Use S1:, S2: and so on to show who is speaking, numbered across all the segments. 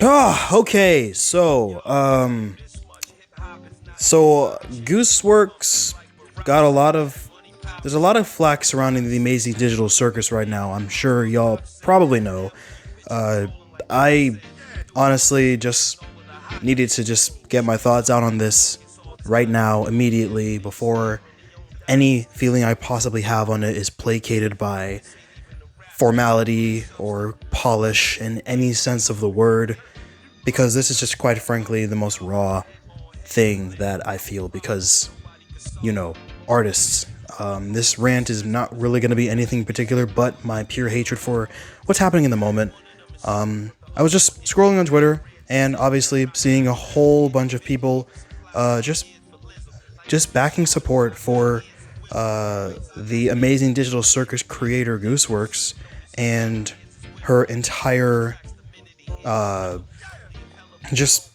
S1: Okay, so Gooseworks got a lot of there's a lot of flack surrounding the Amazing Digital Circus right now. I'm sure y'all probably know. Uh, I honestly just needed to just get my thoughts out on this right now, immediately, before any feeling I possibly have on it is placated by formality or polish in any sense of the word, because this is just quite frankly the most raw thing that I feel because, artists. This rant is not really going to be anything particular but my pure hatred for what's happening in the moment. I was just scrolling on Twitter and obviously seeing a whole bunch of people just backing support for the Amazing Digital Circus creator Gooseworks and her entire just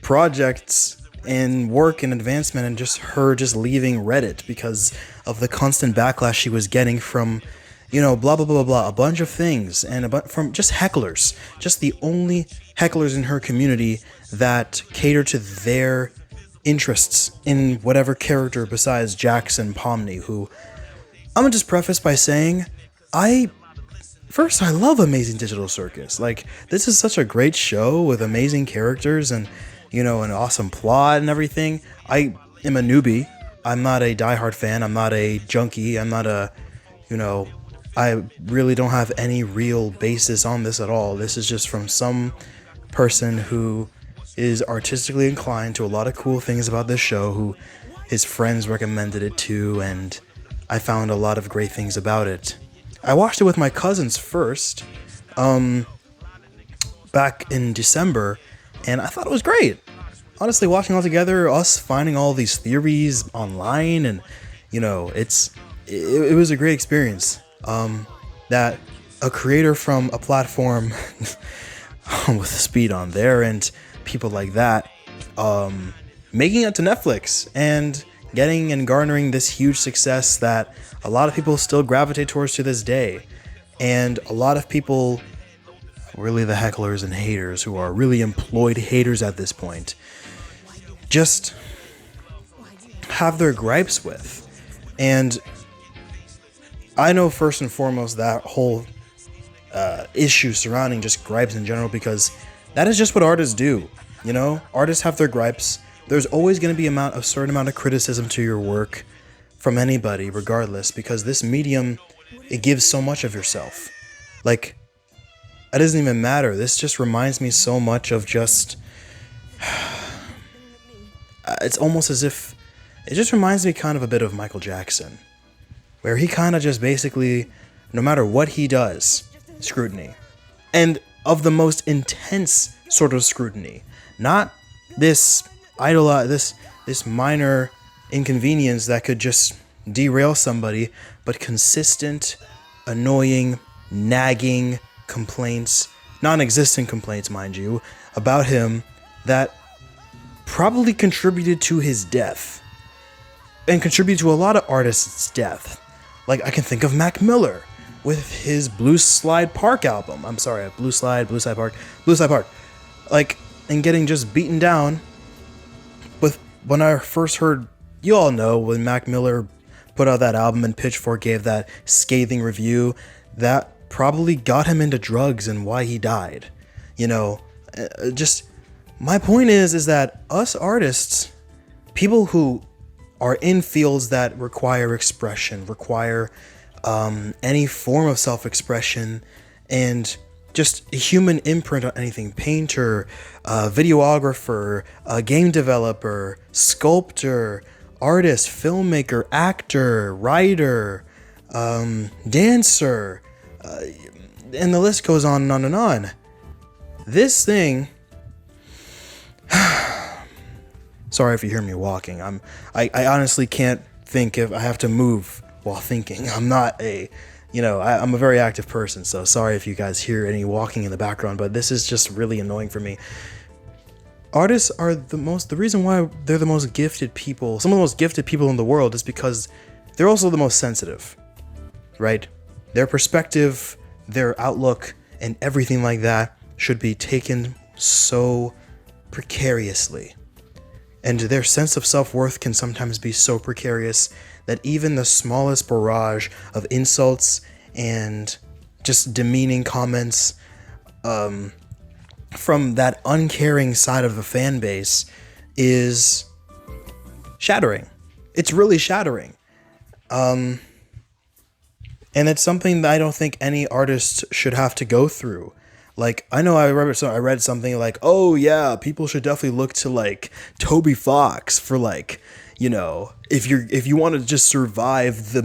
S1: projects and work and advancement, and just her just leaving Reddit because of the constant backlash she was getting from, blah blah blah blah blah, a bunch of things, and from just hecklers, just the only hecklers in her community that cater to their interests in whatever character besides Jackson Pomney, who I'm gonna just preface by saying I love Amazing Digital Circus. Like, this is such a great show with amazing characters and, an awesome plot and everything. I am a newbie. I'm not a diehard fan. I'm not a junkie. I'm not I really don't have any real basis on this at all. This is just from some person who is artistically inclined to a lot of cool things about this show, who his friends recommended it to, and I found a lot of great things about it. I watched it with my cousins first, back in December, and I thought it was great. Honestly, watching all together, us finding all these theories online, and it was a great experience. That a creator from a platform with speed on there and people like that, making it to Netflix and getting and garnering this huge success that a lot of people still gravitate towards to this day. And a lot of people, really the hecklers and haters who are really employed haters at this point, just have their gripes with. And I know first and foremost that whole issue surrounding just gripes in general, because that is just what artists do. Artists have their gripes. There's always going to be a certain amount of criticism to your work from anybody, regardless, because this medium, it gives so much of yourself. Like, it doesn't even matter. This just reminds me so much of just... it's almost as if... It just reminds me kind of a bit of Michael Jackson, where he kind of just basically, no matter what he does, scrutiny. And of the most intense sort of scrutiny. Not this this minor inconvenience that could just derail somebody, but consistent, annoying, nagging complaints, non-existent complaints, mind you, about him that probably contributed to his death and contributed to a lot of artists' death. Like, I can think of Mac Miller with his Blue Slide Park album. I'm sorry, Blue Slide Park. Like, and getting just beaten down with, when I first heard, you all know, when Mac Miller put out that album and Pitchfork gave that scathing review, that probably got him into drugs and why he died. Just, my point is that us artists, people who are in fields that require expression, require any form of self-expression, and just a human imprint on anything, painter, videographer, game developer, sculptor, artist, filmmaker, actor, writer, dancer, and the list goes on and on and on. This thing... Sorry if you hear me walking. I honestly can't think if I have to move while thinking. I'm not I'm a very active person, so sorry if you guys hear any walking in the background, but this is just really annoying for me. Artists are the reason why they're the most gifted people, some of the most gifted people in the world, is because they're also the most sensitive, right? Their perspective, their outlook, and everything like that should be taken so precariously. And their sense of self-worth can sometimes be so precarious that even the smallest barrage of insults and just demeaning comments from that uncaring side of the fan base is shattering. It's really shattering. And it's something that I don't think any artist should have to go through. Like, I know I read something like, oh yeah, people should definitely look to like Toby Fox for like, you know, if you want to just survive the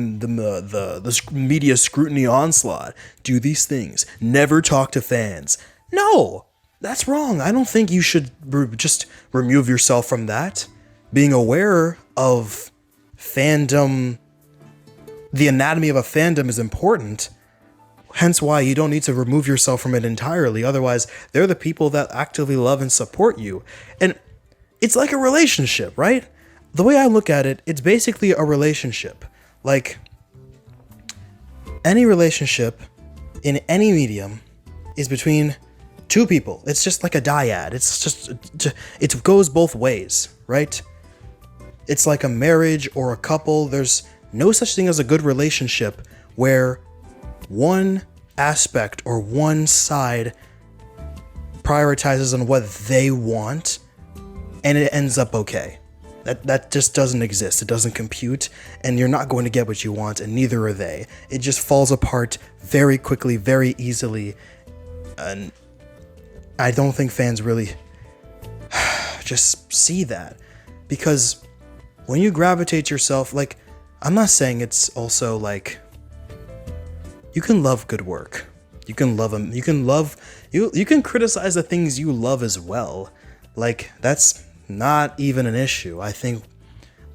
S1: media scrutiny onslaught, do these things. Never talk to fans. No, that's wrong. I don't think you should just remove yourself from that. Being aware of fandom, the anatomy of a fandom is important. Hence why you don't need to remove yourself from it entirely. Otherwise, they're the people that actively love and support you. And it's like a relationship, right? The way I look at it, it's basically a relationship. Like, any relationship in any medium is between two people. It's just like a dyad. It goes both ways, right? It's like a marriage or a couple. There's no such thing as a good relationship where one aspect or one side prioritizes on what they want and it ends up okay. That just doesn't exist. It doesn't compute, and you're not going to get what you want, and neither are they. It just falls apart very quickly, very easily, and I don't think fans really just see that. Because when you gravitate yourself, like, I'm not saying it's also like, you can love good work. You can love them. You can criticize the things you love as well. Like, that's not even an issue. I think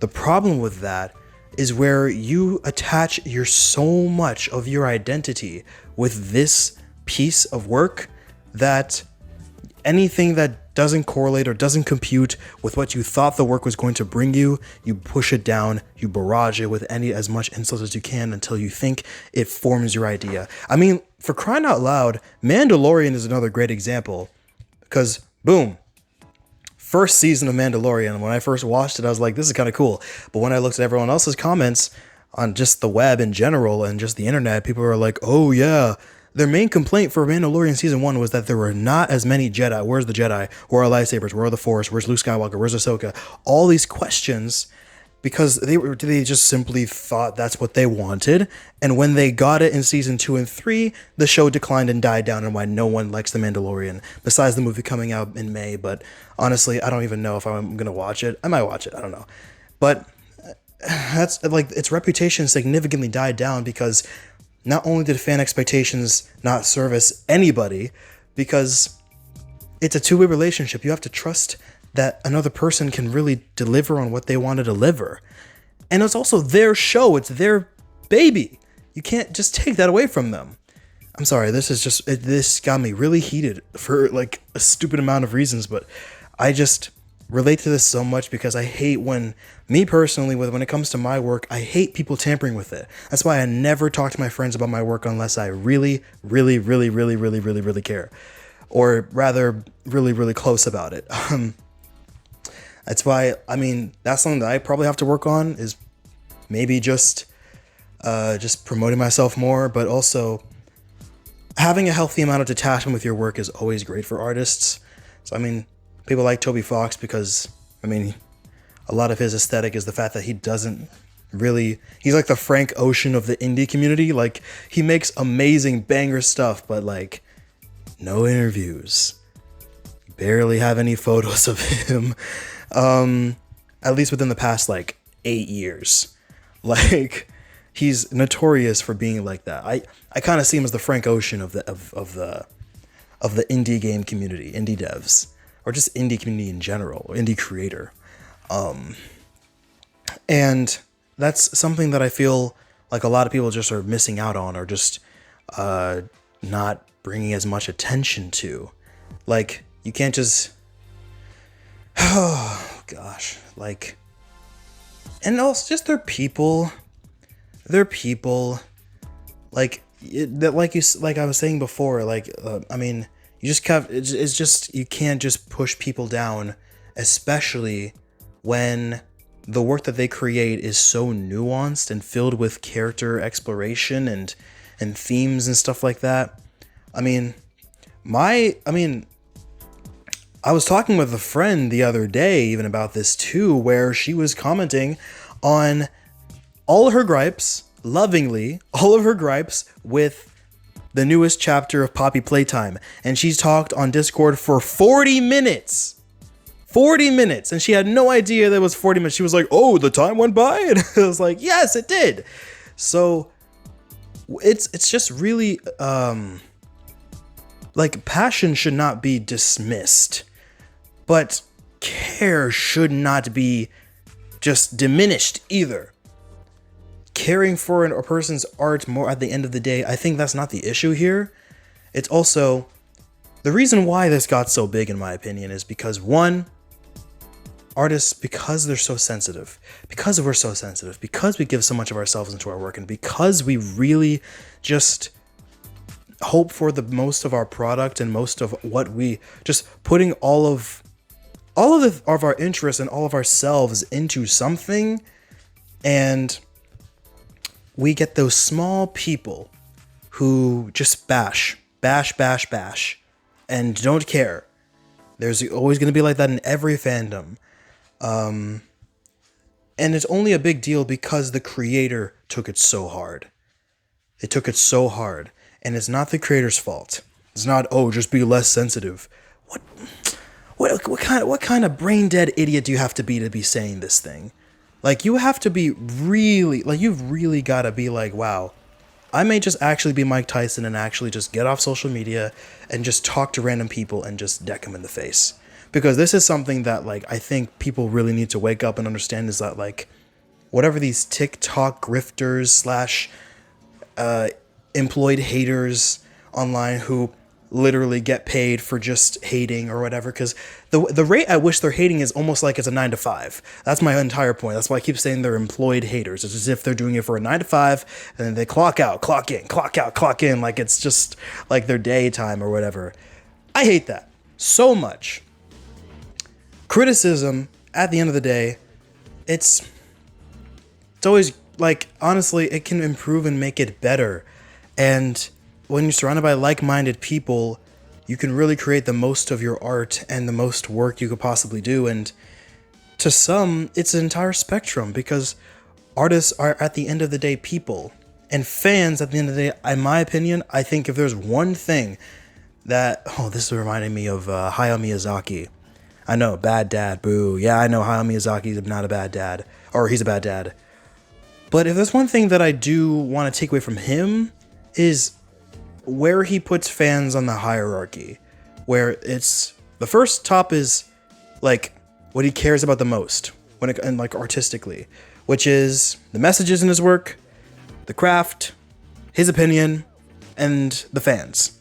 S1: the problem with that is where you attach so much of your identity with this piece of work that anything that doesn't correlate or doesn't compute with what you thought the work was going to bring you, you push it down, you barrage it with as much insult as you can until you think it forms your idea. I mean, for crying out loud, Mandalorian is another great example, because boom, first season of Mandalorian, when I first watched it, I was like, this is kind of cool. But when I looked at everyone else's comments on just the web in general and just the internet, people were like, oh yeah, their main complaint for Mandalorian season 1 was that there were not as many Jedi. Where's the Jedi? Where are lightsabers? Where are the Force? Where's Luke Skywalker? Where's Ahsoka? All these questions, because they just simply thought that's what they wanted. And when they got it in season 2 and 3, the show declined and died down, and why no one likes The Mandalorian, besides the movie coming out in May. But honestly, I don't even know if I'm going to watch it. I might watch it. I don't know. But that's like, its reputation significantly died down because not only did fan expectations not service anybody, because it's a two-way relationship. You have to trust that another person can really deliver on what they want to deliver. And it's also their show. It's their baby. You can't just take that away from them. I'm sorry, this got me really heated for like a stupid amount of reasons, but I just relate to this so much because I hate when it comes to my work, I hate people tampering with it. That's why I never talk to my friends about my work unless I really, really, really, really, really, really, really care. Or rather, really, really close about it. That's why, I mean, that's something that I probably have to work on, is maybe just promoting myself more, but also having a healthy amount of detachment with your work is always great for artists. So, I mean, people like Toby Fox because, I mean, a lot of his aesthetic is the fact that he doesn't really, he's like the Frank Ocean of the indie community. Like, he makes amazing banger stuff, but like, no interviews. Barely have any photos of him. At least within the past like 8 years. Like, he's notorious for being like that. I kind of see him as the Frank Ocean of the indie game community, indie devs, or just indie community in general, indie creator. And that's something that I feel like a lot of people just are missing out on, or just not bringing as much attention to. Like, you can't just, oh gosh, like, and also just they're people, like I was saying before, like, I mean, You just have, it's just, you can't just push people down, especially when the work that they create is so nuanced and filled with character exploration and themes and stuff like that. I mean, I was talking with a friend the other day even about this too, where she was commenting on all of her gripes, lovingly, all of her gripes with the newest chapter of Poppy Playtime. And she's talked on Discord for 40 minutes. 40 minutes. And she had no idea that it was 40 minutes. She was like, oh, the time went by? And I was like, yes, it did. So it's just really, like, passion should not be dismissed, but care should not be just diminished either. Caring for a person's art more at the end of the day, I think that's not the issue here. It's also the reason why this got so big, in my opinion, is because one, artists, because they're so sensitive, because we're so sensitive, because we give so much of ourselves into our work, and because we really just hope for the most of our product and most of what we just putting all of our interest and all of ourselves into something, and we get those small people who just bash, and don't care. There's always going to be like that in every fandom. And it's only a big deal because the creator took it so hard. They took it so hard. And it's not the creator's fault. It's not, oh, just be less sensitive. What kind of brain dead idiot do you have to be saying this thing? Like, you have to be really, like, you've really got to be like, wow, I may just actually be Mike Tyson and actually just get off social media and just talk to random people and just deck them in the face. Because this is something that, like, I think people really need to wake up and understand, is that, like, whatever these TikTok grifters slash employed haters online who literally get paid for just hating or whatever, because the rate at which they're hating is almost like it's a 9 to 5. That's my entire point. That's why I keep saying they're employed haters. It's as if they're doing it for a 9 to 5 and then they clock out, clock in, clock out, clock in, like it's just like their daytime or whatever. I hate that so much. Criticism, at the end of the day, it's always, like, honestly, it can improve and make it better. And when you're surrounded by like-minded people, you can really create the most of your art and the most work you could possibly do. And to some, it's an entire spectrum, because artists are, at the end of the day, people. And fans, at the end of the day, in my opinion, I think if there's one thing that... Oh, this is reminding me of Hayao Miyazaki. I know, bad dad, boo. Yeah, I know Hayao Miyazaki's not a bad dad. Or he's a bad dad. But if there's one thing that I do want to take away from him, is where he puts fans on the hierarchy, where it's the first top is like what he cares about the most and like artistically, which is the messages in his work, the craft, his opinion, and the fans.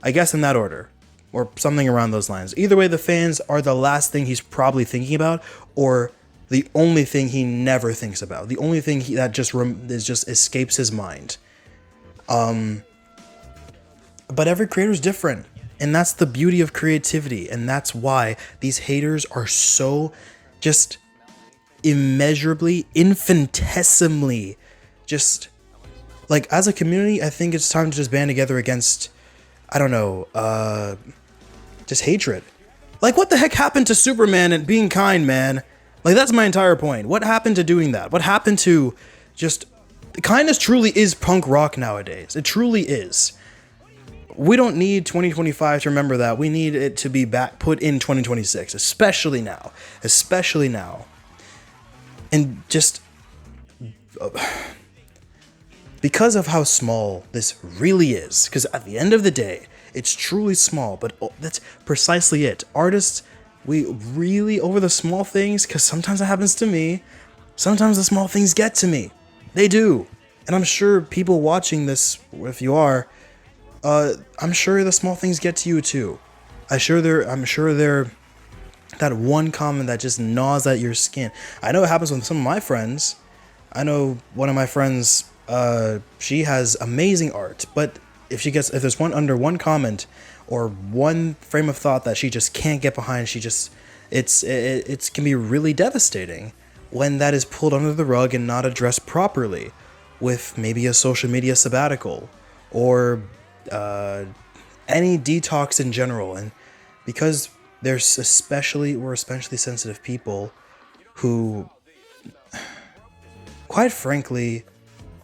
S1: I guess in that order, or something around those lines. Either way, the fans are the last thing he's probably thinking about, or the only thing he never thinks about. The only thing that just escapes his mind. But every creator is different, and that's the beauty of creativity, and that's why these haters are so just immeasurably, infinitesimally, just like, as a community, I think it's time to just band together against, I don't know, just hatred. Like, what the heck happened to Superman and being kind, man? Like, that's my entire point. What happened to doing that? What happened to just... Kindness truly is punk rock nowadays. It truly is. We don't need 2025 to remember that. We need it to be put in 2026, especially now. Especially now. And just... because of how small this really is, because at the end of the day, it's truly small, but that's precisely it. Artists, we really over the small things, because sometimes it happens to me. Sometimes the small things get to me. They do. And I'm sure people watching this, if you are, I'm sure the small things get to you too. I'm sure they're that one comment that just gnaws at your skin. I know it happens with some of my friends. I know one of my friends, she has amazing art, but if there's one comment or one frame of thought that she just can't get behind. It can be really devastating when that is pulled under the rug and not addressed properly with maybe a social media sabbatical or any detox in general. And because we're especially sensitive people who, quite frankly,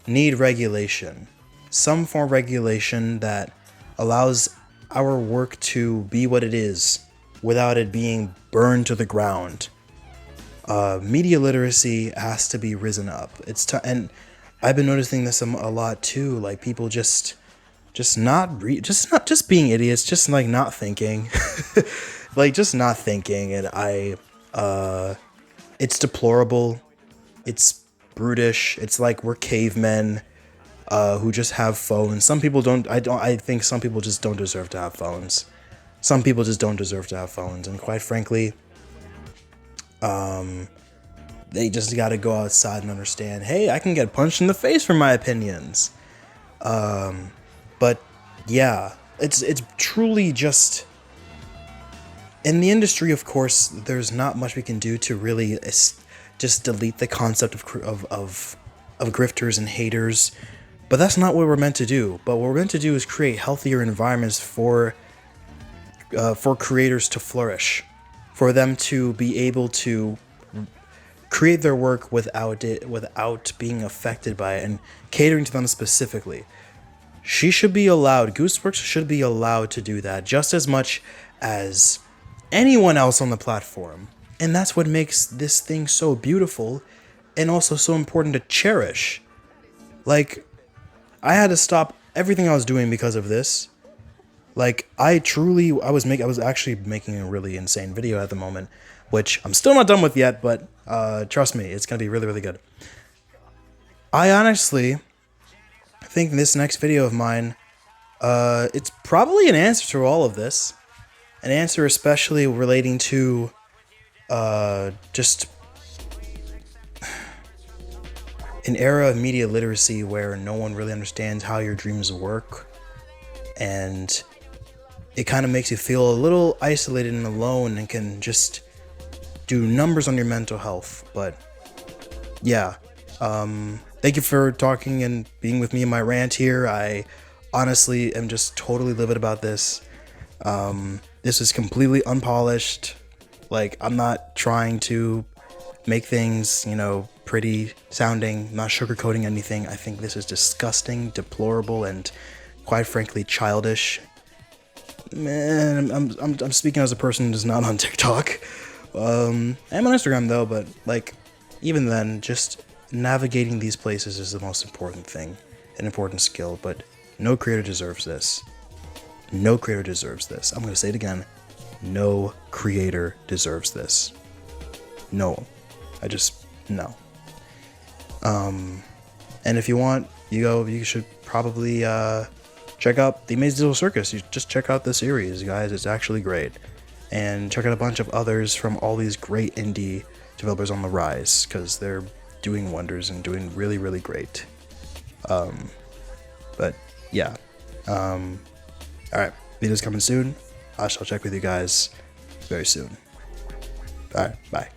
S1: need regulation. Some form of regulation that allows our work to be what it is without it being burned to the ground. Media literacy has to be risen up. And I've been noticing this a lot too. Like people just being idiots, just like not thinking, like just not thinking. And it's deplorable. It's brutish. It's like we're cavemen who just have phones. Some people don't. I think some people just don't deserve to have phones. Some people just don't deserve to have phones, and quite frankly, they just got to go outside and understand. Hey, I can get punched in the face for my opinions. But yeah, it's truly just in the industry. Of course, there's not much we can do to really just delete the concept of grifters and haters. But that's not what we're meant to do. But what we're meant to do is create healthier environments for creators to flourish, for them to be able to create their work without being affected by it, and catering to them specifically. Gooseworks should be allowed to do that just as much as anyone else on the platform. And that's what makes this thing so beautiful and also so important to cherish. Like, I had to stop everything I was doing because of this. Like, I was actually making a really insane video at the moment, which I'm still not done with yet, but trust me, it's gonna be really, really good. I honestly think this next video of mine, it's probably an answer to all of this. An answer especially relating to just an era of media literacy where no one really understands how your dreams work, and it kind of makes you feel a little isolated and alone and can just do numbers on your mental health. But yeah, thank you for talking and being with me in my rant here. I honestly am just totally livid about this. This is completely unpolished. Like, I'm not trying to make things, pretty sounding, not sugarcoating anything. I think this is disgusting, deplorable, and quite frankly childish. Man, I'm speaking as a person who's not on TikTok. I'm on Instagram though, but like, even then, just navigating these places is the most important thing, an important skill. But no creator deserves this. No creator deserves this. I'm gonna say it again. No creator deserves this. No. No. And if you want, you should probably check out The Amazing Digital Circus. You just check out the series, guys. It's actually great. And check out a bunch of others from all these great indie developers on the rise, because they're doing wonders and doing really, really great. But yeah. Alright, videos coming soon. I shall check with you guys very soon. Alright, bye.